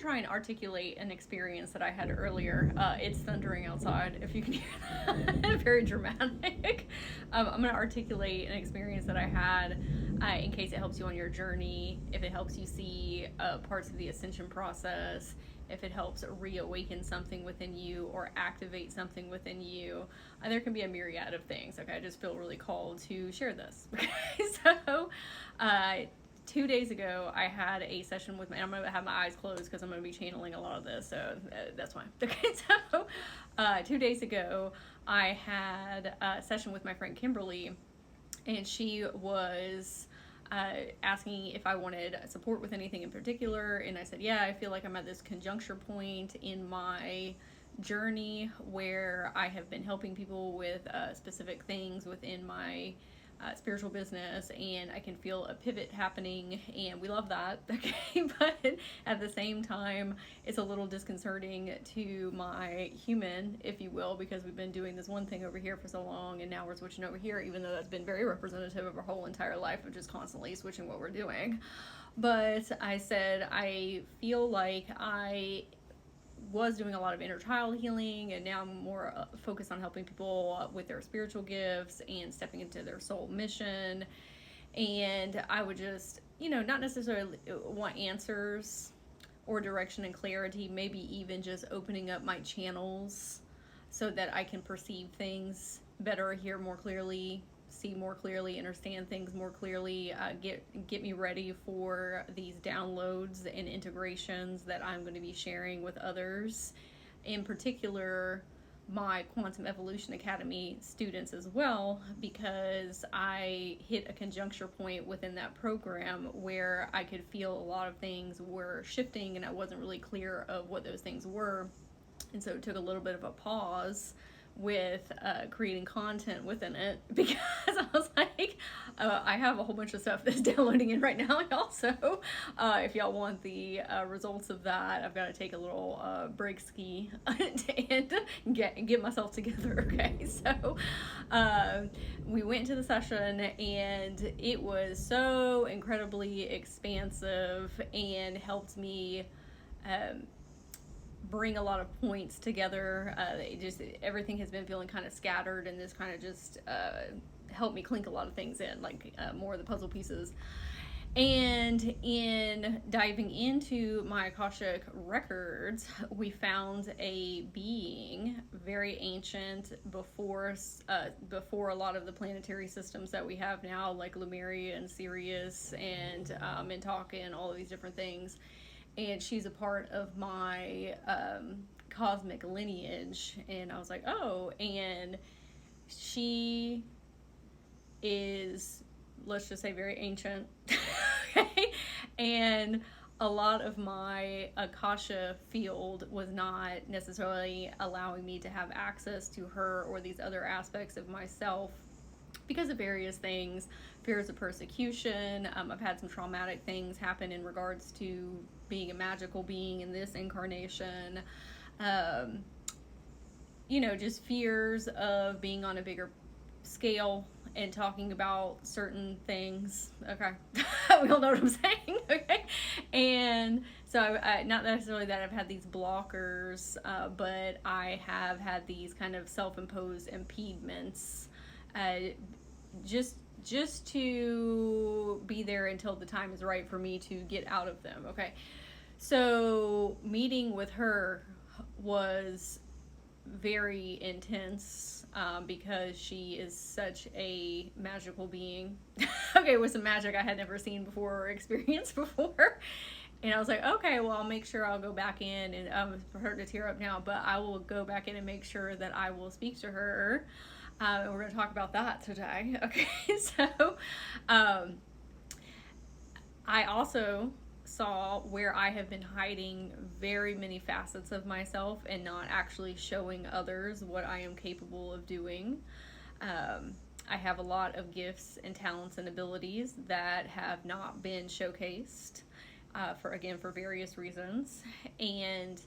try and articulate an experience that I had earlier. It's thundering outside, if you can hear that. Very dramatic. I'm going to articulate an experience that I had in case it helps you on your journey, if it helps you see parts of the ascension process, if it helps reawaken something within you or activate something within you. There can be a myriad of things. Okay, I just feel really called to share this. Okay, so 2 days ago, I had a session with I'm going to have my eyes closed because I'm going to be channeling a lot of this, so that's fine. Okay, so 2 days ago, I had a session with my friend Kimberly, and she was asking if I wanted support with anything in particular, and I said, yeah, I feel like I'm at this conjuncture point in my journey where I have been helping people with specific things within my spiritual business, and I can feel a pivot happening, and we love that. Okay, but at the same time, it's a little disconcerting to my human, if you will, because we've been doing this one thing over here for so long, and now we're switching over here, even though that's been very representative of our whole entire life of just constantly switching what we're doing. But I said, I feel like I was doing a lot of inner child healing, and now I'm more focused on helping people with their spiritual gifts and stepping into their soul mission. And I would just, not necessarily want answers or direction and clarity, maybe even just opening up my channels so that I can perceive things better, hear more clearly, see more clearly, understand things more clearly, get me ready for these downloads and integrations that I'm going to be sharing with others, in particular my Quantum Evolution Academy students as well, because I hit a conjuncture point within that program where I could feel a lot of things were shifting and I wasn't really clear of what those things were. And so it took a little bit of a pause with creating content within it, because I was like, I have a whole bunch of stuff that's downloading in right now. Also, if y'all want the results of that, I've got to take a little break ski and get myself together. Okay, so we went to the session, and it was so incredibly expansive and helped me bring a lot of points together. Everything has been feeling kind of scattered, and this kind of just helped me clink a lot of things in, like more of the puzzle pieces. And in diving into my Akashic records, we found a being very ancient before a lot of the planetary systems that we have now, like Lemuria and Sirius and Mintaka and all of these different things. And she's a part of my cosmic lineage. And I was like, oh, and she is, let's just say, very ancient. Okay? And a lot of my Akasha field was not necessarily allowing me to have access to her or these other aspects of myself because of various things, fears of persecution. I've had some traumatic things happen in regards to being a magical being in this incarnation. Just fears of being on a bigger scale and talking about certain things. Okay. We all know what I'm saying. Okay. And so I not necessarily that I've had these blockers, but I have had these kind of self-imposed impediments, just to be there until the time is right for me to get out of them. Okay. So meeting with her was very intense, because she is such a magical being. Okay, with some magic I had never seen before or experienced before. And I was like, okay, well, I'll make sure I'll go back in, and for her to tear up now, but I will go back in and make sure that I will speak to her. And we're going to talk about that today. Okay, so I also saw where I have been hiding very many facets of myself and not actually showing others what I am capable of doing. I have a lot of gifts and talents and abilities that have not been showcased, for various reasons. And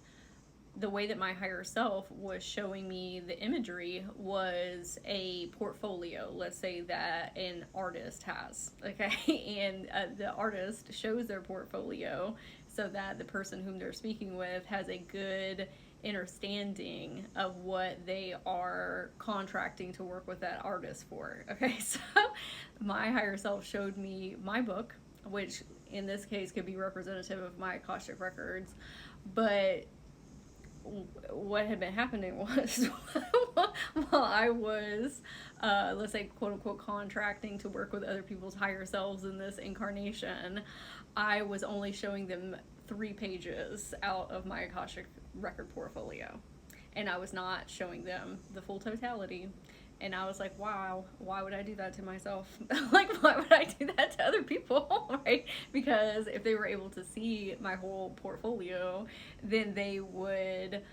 the way that my higher self was showing me the imagery was a portfolio, let's say, that an artist has, okay? And the artist shows their portfolio. so that the person whom they're speaking with has a good understanding of what they are contracting to work with that artist for. Okay, so my higher self showed me my book, which in this case could be representative of my Akashic records, but what had been happening was while I was, let's say, quote unquote, contracting to work with other people's higher selves in this incarnation, I was only showing them 3 pages out of my Akashic record portfolio. And I was not showing them the full totality. And I was like, wow, why would I do that to myself? Like, why would I do that to other people, right? Because if they were able to see my whole portfolio, then they would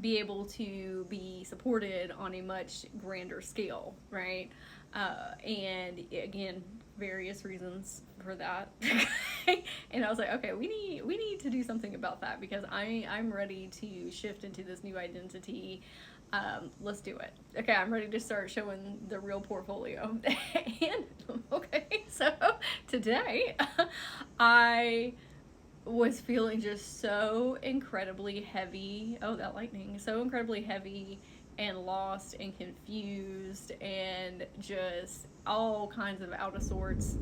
be able to be supported on a much grander scale, right? And again, various reasons for that. And I was like, okay, we need to do something about that, because I'm ready to shift into this new identity. Let's do it. Okay, I'm ready to start showing the real portfolio. And okay, so today I was feeling just so incredibly heavy. Oh, that lightning. So incredibly heavy and lost and confused and just all kinds of out of sorts.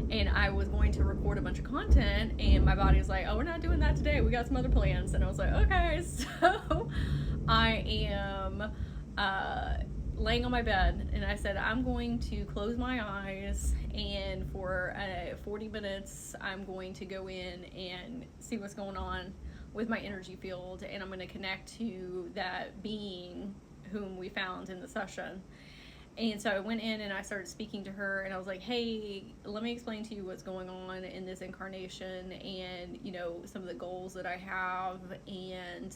And I was going to record a bunch of content, and my body was like, oh, we're not doing that today. We got some other plans. And I was like, okay. So I am laying on my bed, and I said, I'm going to close my eyes, and for 40 minutes, I'm going to go in and see what's going on with my energy field, and I'm going to connect to that being whom we found in the session. And so I went in and I started speaking to her, and I was like, hey, let me explain to you what's going on in this incarnation, and, you know, some of the goals that I have, and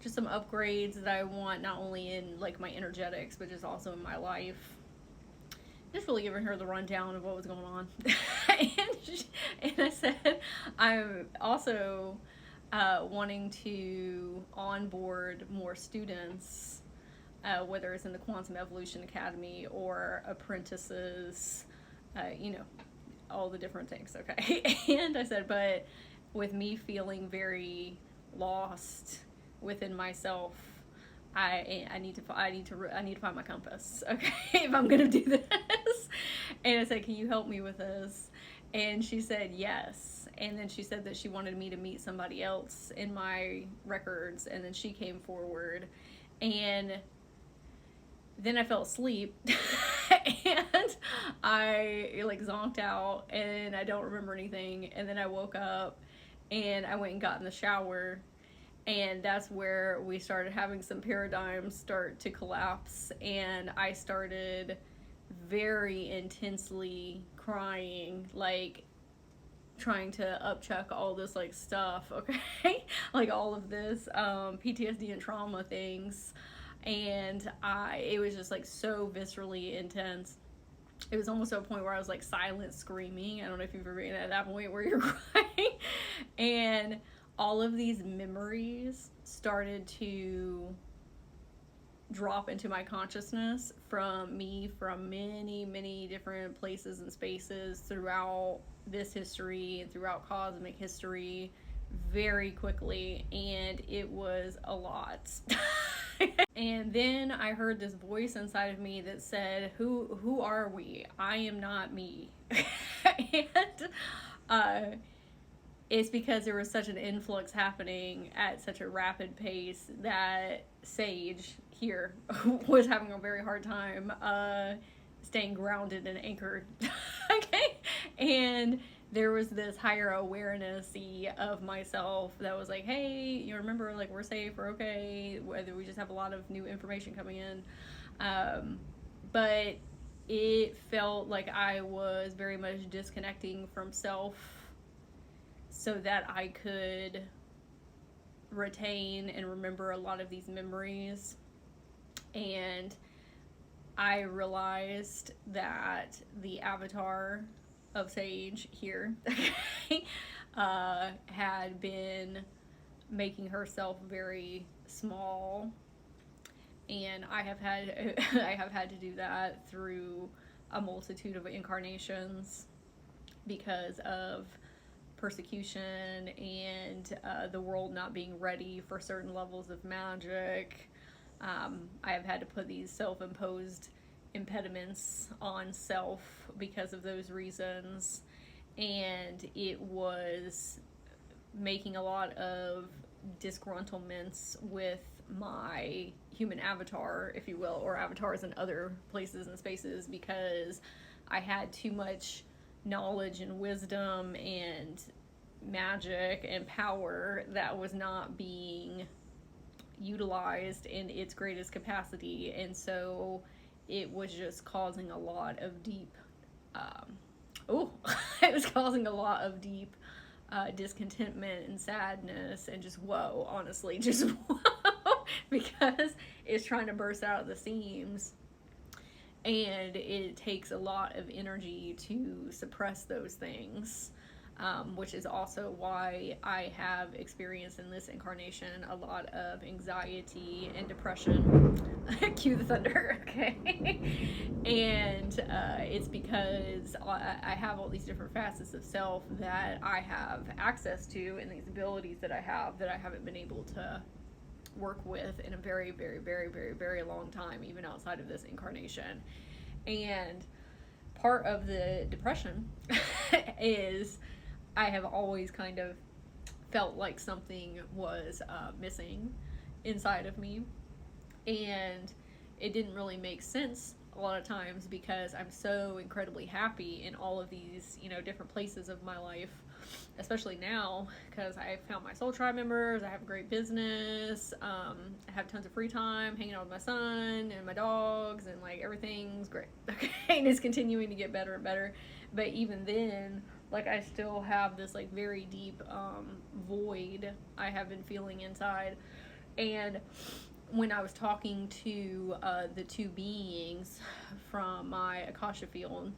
just some upgrades that I want, not only in like my energetics, but just also in my life. Just really giving her the rundown of what was going on. And I said, I'm also wanting to onboard more students, whether it's in the Quantum Evolution Academy or apprentices, you know, all the different things, okay? And I said, but with me feeling very lost within myself, I need to find my compass, okay, if I'm gonna do this. And I said, can you help me with this? And she said yes. And then she said that she wanted me to meet somebody else in my records, and then she came forward, and then I fell asleep. And I like zonked out, and I don't remember anything. And then I woke up and I went and got in the shower, and that's where we started having some paradigms start to collapse, and I started very intensely crying, like trying to upchuck all this like stuff, okay? Like all of this PTSD and trauma things. And it was just like so viscerally intense. It was almost to a point where I was like silent screaming. I don't know if you've ever been at that point where you're crying. And all of these memories started to drop into my consciousness from many, many different places and spaces throughout this history and throughout cosmic history very quickly. And it was a lot. And then I heard this voice inside of me that said, who are we? I am not me. And it's because there was such an influx happening at such a rapid pace that Sage here was having a very hard time staying grounded and anchored. Okay? And there was this higher awareness of myself that was like, hey, you remember, like, we're safe, we're okay, whether we just have a lot of new information coming in. But it felt like I was very much disconnecting from self so that I could retain and remember a lot of these memories. And I realized that the avatar of Sage here had been making herself very small, and I have had to do that through a multitude of incarnations, because of persecution and the world not being ready for certain levels of magic. I have had to put these self-imposed impediments on self because of those reasons, and it was making a lot of disgruntlements with my human avatar, if you will, or avatars in other places and spaces, because I had too much knowledge and wisdom and magic and power that was not being utilized in its greatest capacity. And so it was just causing a lot of deep it was causing a lot of deep discontentment and sadness, and just whoa, honestly, just whoa, because it's trying to burst out of the seams, and it takes a lot of energy to suppress those things, which is also why I have experienced in this incarnation a lot of anxiety and depression. Cue the thunder, okay? And it's because I have all these different facets of self that I have access to, and these abilities that I have that I haven't been able to work with in a very, very, very, very, very long time, even outside of this incarnation. And part of the depression is I have always kind of felt like something was missing inside of me, and it didn't really make sense a lot of times because I'm so incredibly happy in all of these, different places of my life, especially now because I found my soul tribe members, I have a great business, I have tons of free time hanging out with my son and my dogs, and like everything's great, okay, and it's continuing to get better and better. But even then, like, I still have this like very deep void I have been feeling inside. And when I was talking to the two beings from my Akashic field,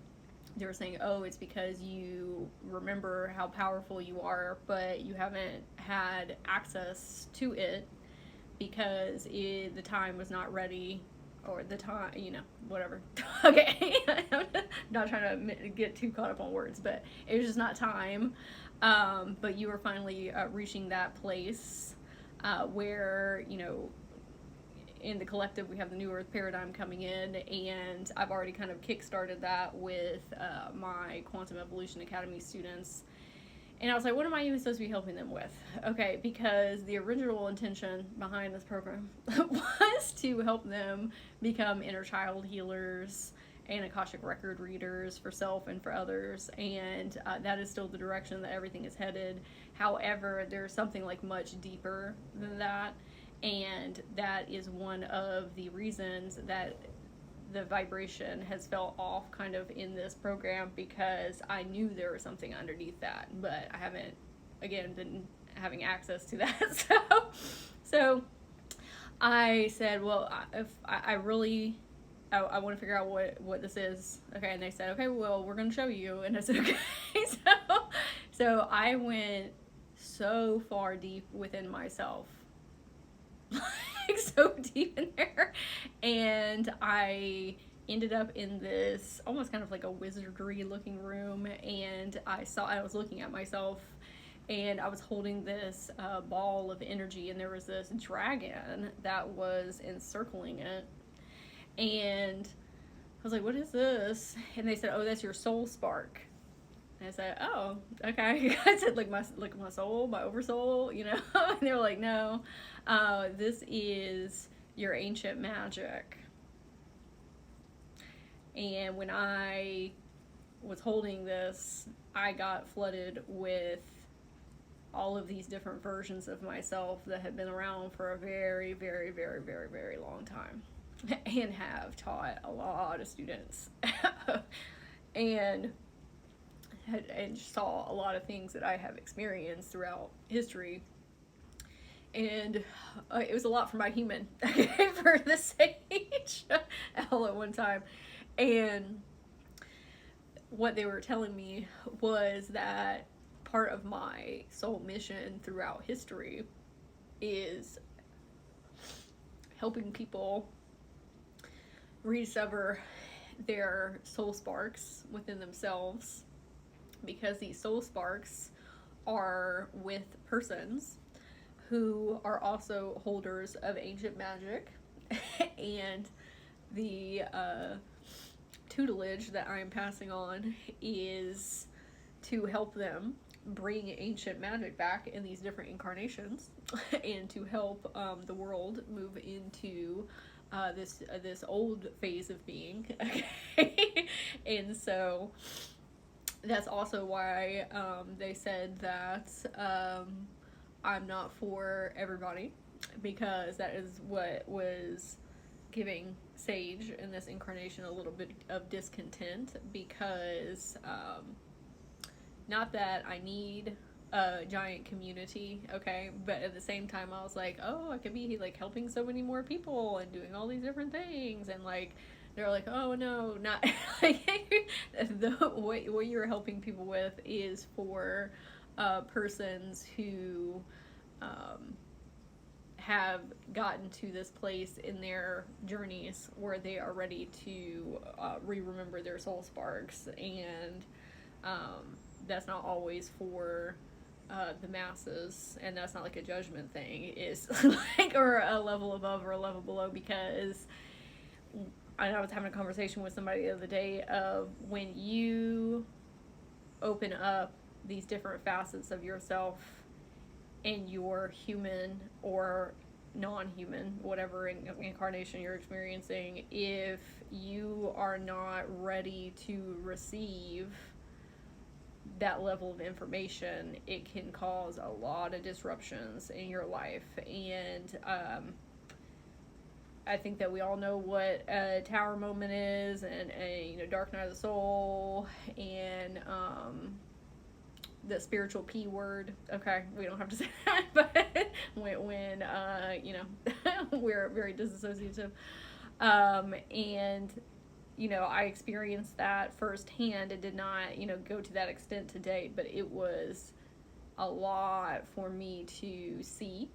they were saying, oh, it's because you remember how powerful you are, but you haven't had access to it because the time was not ready, or the time, whatever. Okay, I'm not trying to get too caught up on words, but it was just not time. But you were finally reaching that place where, in the collective we have the New Earth paradigm coming in, and I've already kind of kickstarted that with my Quantum Evolution Academy students. And I was like, what am I even supposed to be helping them with? Okay, because the original intention behind this program was to help them become inner child healers and Akashic record readers for self and for others, and that is still the direction that everything is headed. However, there's something like much deeper than that, and that is one of the reasons that the vibration has fell off kind of in this program, because I knew there was something underneath that, but I haven't, again, been having access to that. So I said, well, if I really, I want to figure out what this is. Okay, and they said, okay, well, we're going to show you. And I said, okay. So I went so far deep within myself, like so deep in there, and I ended up in this almost kind of like a wizardry looking room, and I was looking at myself, and I was holding this ball of energy, and there was this dragon that was encircling it, and I was like, what is this? And they said, oh, that's your soul spark. And I said, oh, okay. I said, like my soul, my oversoul, and they were like, no, this is your ancient magic. And when I was holding this, I got flooded with all of these different versions of myself that had been around for a very, very, very, very, very long time, and have taught a lot of students and saw a lot of things that I have experienced throughout history. And it was a lot for my human, for the Sage, all at one time. And what they were telling me was that part of my soul mission throughout history is helping people rediscover their soul sparks within themselves, because these soul sparks are with persons who are also holders of ancient magic, and the tutelage that I'm passing on is to help them bring ancient magic back in these different incarnations, and to help the world move into this old phase of being. Okay, and so that's also why they said that I'm not for everybody, because that is what was giving Sage in this incarnation a little bit of discontent, because not that I need a giant community, okay, but at the same time I was like, oh, I could be like helping so many more people and doing all these different things, and like they're like, oh no, not like what you're helping people with is for persons who have gotten to this place in their journeys where they are ready to re-remember their soul sparks, and that's not always for the masses, and that's not like a judgment thing. It's like, or a level above or a level below, because I was having a conversation with somebody the other day of when you open up these different facets of yourself in your human or non-human, whatever incarnation you're experiencing, if you are not ready to receive that level of information, it can cause a lot of disruptions in your life. And I think that we all know what a tower moment is, and a dark night of the soul, and the spiritual P word. Okay, we don't have to say that, but when we're very disassociative, and I experienced that firsthand. It did not go to that extent to date, but it was a lot for me to see,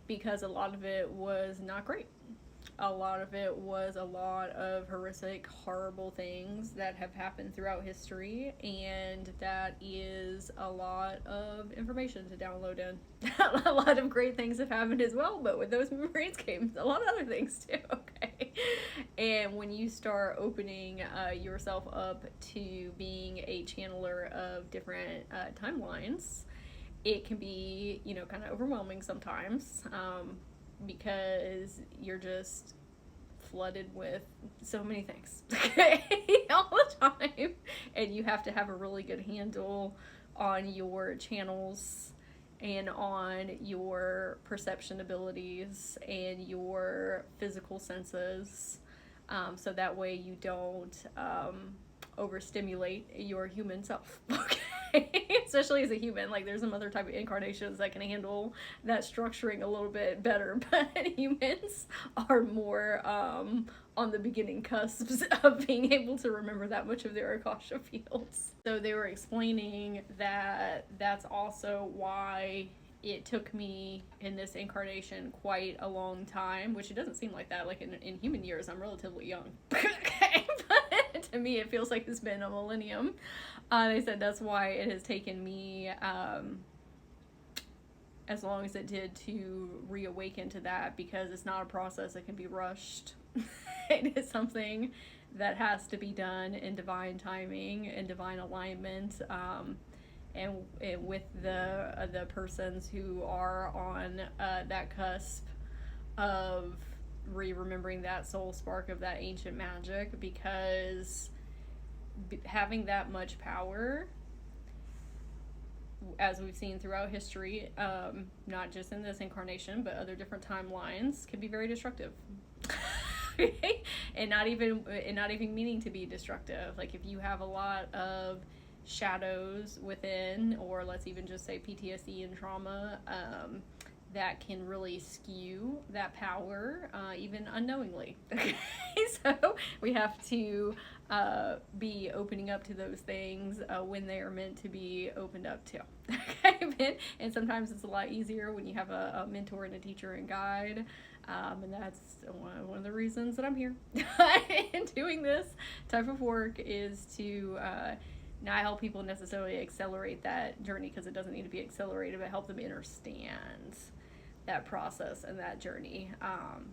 because a lot of it was not great. A lot of it was a lot of horrific, horrible things that have happened throughout history, and that is a lot of information to download in. A lot of great things have happened as well, but with those memories came a lot of other things too, okay? And when you start opening yourself up to being a channeler of different timelines, it can be, kind of overwhelming sometimes, because you're just flooded with so many things, okay, all the time, and you have to have a really good handle on your channels and on your perception abilities and your physical senses, so that way you don't overstimulate your human self, okay? Especially as a human, like there's some other type of incarnations that can handle that structuring a little bit better, but humans are more on the beginning cusps of being able to remember that much of their Akasha fields. So they were explaining that that's also why it took me in this incarnation quite a long time, which it doesn't seem like that. Like in human years, I'm relatively young. Okay, but to me, it feels like it's been a millennium. They said that's why it has taken me as long as it did to reawaken to that, because it's not a process that can be rushed. It is something that has to be done in divine timing and divine alignment, and with the persons who are on that cusp of remembering that soul spark of that ancient magic, because having that much power, as we've seen throughout history, not just in this incarnation but other different timelines, can be very destructive. and not even meaning to be destructive. Like if you have a lot of shadows within, or let's even just say PTSD and trauma, that can really skew that power, even unknowingly. Okay, so we have to be opening up to those things when they are meant to be opened up to. Okay, and sometimes it's a lot easier when you have a mentor and a teacher and guide, and that's one of the reasons that I'm here and doing this type of work, is to not help people necessarily accelerate that journey, because it doesn't need to be accelerated, but help them understand that process and that journey,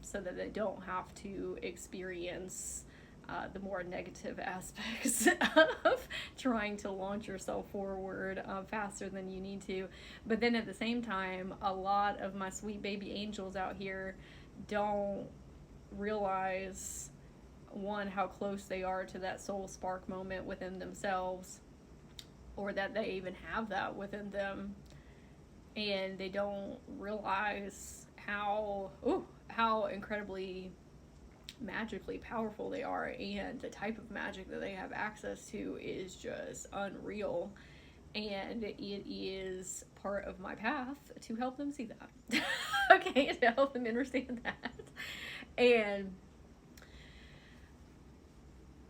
so that they don't have to experience the more negative aspects of trying to launch yourself forward faster than you need to. But then at the same time, a lot of my sweet baby angels out here don't realize, one, how close they are to that soul spark moment within themselves, or that they even have that within them. And they don't realize how incredibly magically powerful they are, and the type of magic that they have access to is just unreal. And it is part of my path to help them see that. Okay, to help them understand that. And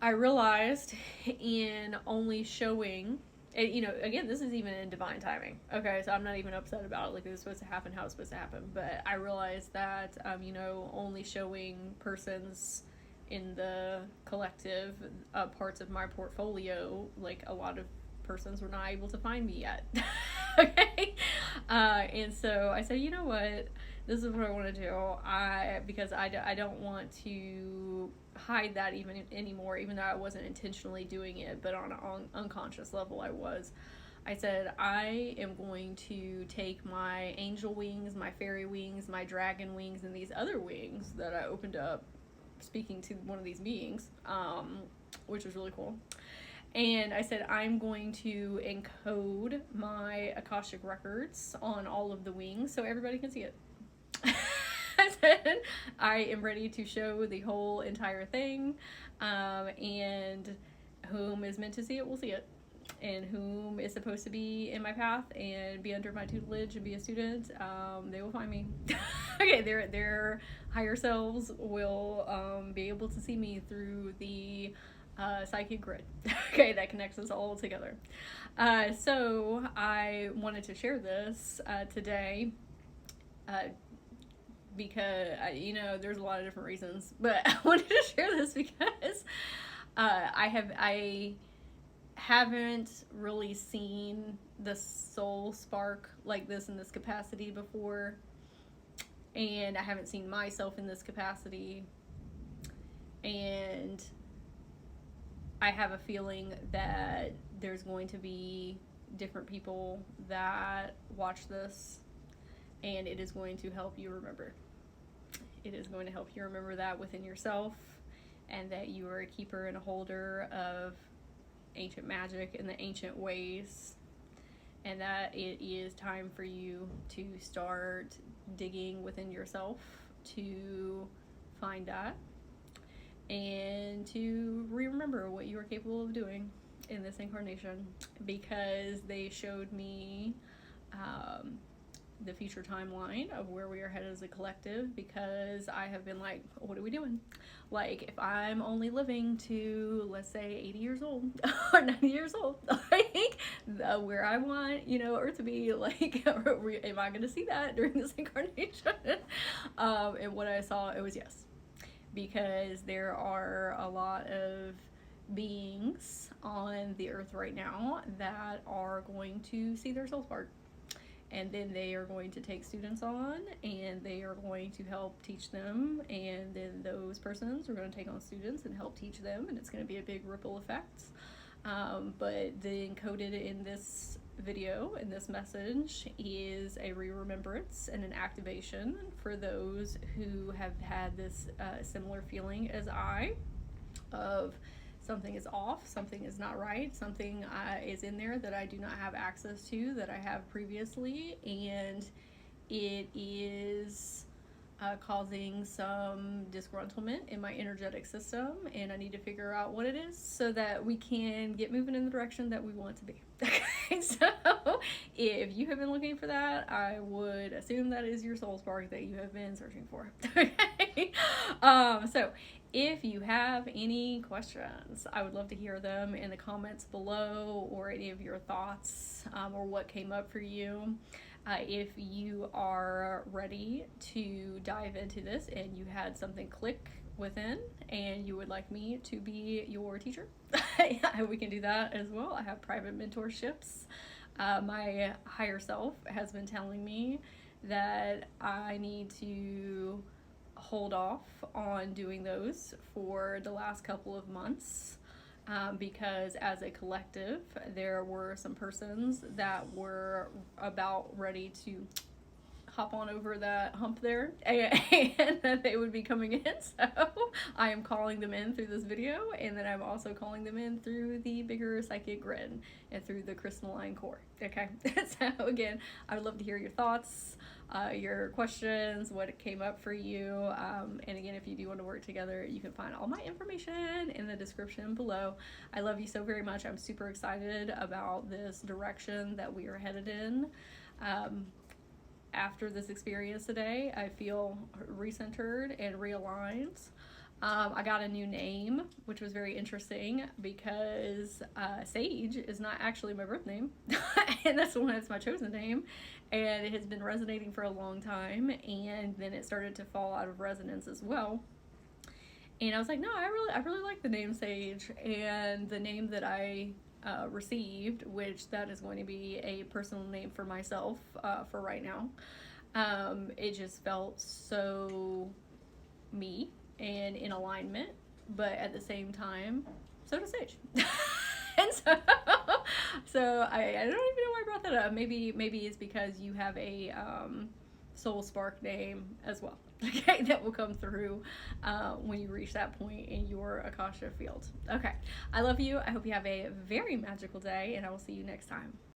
I realized in only showing, and, you know, again, this is even in divine timing. Okay, so I'm not even upset about it, like it was supposed to happen, how it's supposed to happen. But I realized that, you know, only showing persons in the collective parts of my portfolio, like a lot of persons were not able to find me yet. Okay, and so I said, you know what, this is what I want to do. Because I don't want to hide that even anymore, even though I wasn't intentionally doing it, but on an unconscious level I was. I said, I am going to take my angel wings, my fairy wings, my dragon wings, and these other wings that I opened up speaking to one of these beings, which was really cool. And I said, I'm going to encode my Akashic records on all of the wings so everybody can see it. I said, I am ready to show the whole entire thing, and whom is meant to see it will see it, and whom is supposed to be in my path and be under my tutelage and be a student, they will find me. Okay, their higher selves will be able to see me through the psychic grid. Okay, that connects us all together. So I wanted to share this today, because you know, there's a lot of different reasons, but I wanted to share this because I haven't really seen the soul spark like this in this capacity before, and I haven't seen myself in this capacity, and I have a feeling that there's going to be different people that watch this, and it is going to help you remember. It is going to help you remember that within yourself, and that you are a keeper and a holder of ancient magic in the ancient ways, and that it is time for you to start digging within yourself to find that, and to remember what you are capable of doing in this incarnation, because they showed me the future timeline of where we are headed as a collective, because I have been like, what are we doing? Like, if I'm only living to, let's say, 80 years old or 90 years old, like, where I want, you know, Earth to be, like, am I going to see that during this incarnation? And what I saw, it was yes. Because there are a lot of beings on the Earth right now that are going to see their soul spark. And then they are going to take students on, and they are going to help teach them, and then those persons are going to take on students and help teach them, and it's going to be a big ripple effect. But the encoded in this video, in this message, is a remembrance and an activation for those who have had this similar feeling as I, of something is off, something is not right, something is in there that I do not have access to that I have previously, and it is causing some disgruntlement in my energetic system, and I need to figure out what it is so that we can get moving in the direction that we want to be. Okay, so if you have been looking for that, I would assume that is your soul spark that you have been searching for. Okay, so if you have any questions, I would love to hear them in the comments below, or any of your thoughts, or what came up for you. If you are ready to dive into this and you had something click within and you would like me to be your teacher, we can do that as well. I have private mentorships. My higher self has been telling me that I need to hold off on doing those for the last couple of months, because as a collective, there were some persons that were about ready to hop on over that hump there, and that they would be coming in. So I am calling them in through this video, and then I'm also calling them in through the bigger psychic grid and through the crystalline core. Okay. So again, I would love to hear your thoughts, your questions, what came up for you. And again, if you do want to work together, you can find all my information in the description below. I love you so very much. I'm super excited about this direction that we are headed in. After this experience today, I feel recentered and realigned. I got a new name, which was very interesting because Sage is not actually my birth name, and that's the one that's my chosen name, and it has been resonating for a long time, and then it started to fall out of resonance as well. And I was like, no, I really like the name Sage, and the name that I received, which that is going to be a personal name for myself for right now. It just felt so me and in alignment, but at the same time, so does Sage. And so I don't even know why I brought that up. Maybe it's because you have a soul spark name as well. Okay, that will come through when you reach that point in your Akasha field. Okay, I love you. I hope you have a very magical day, and I will see you next time.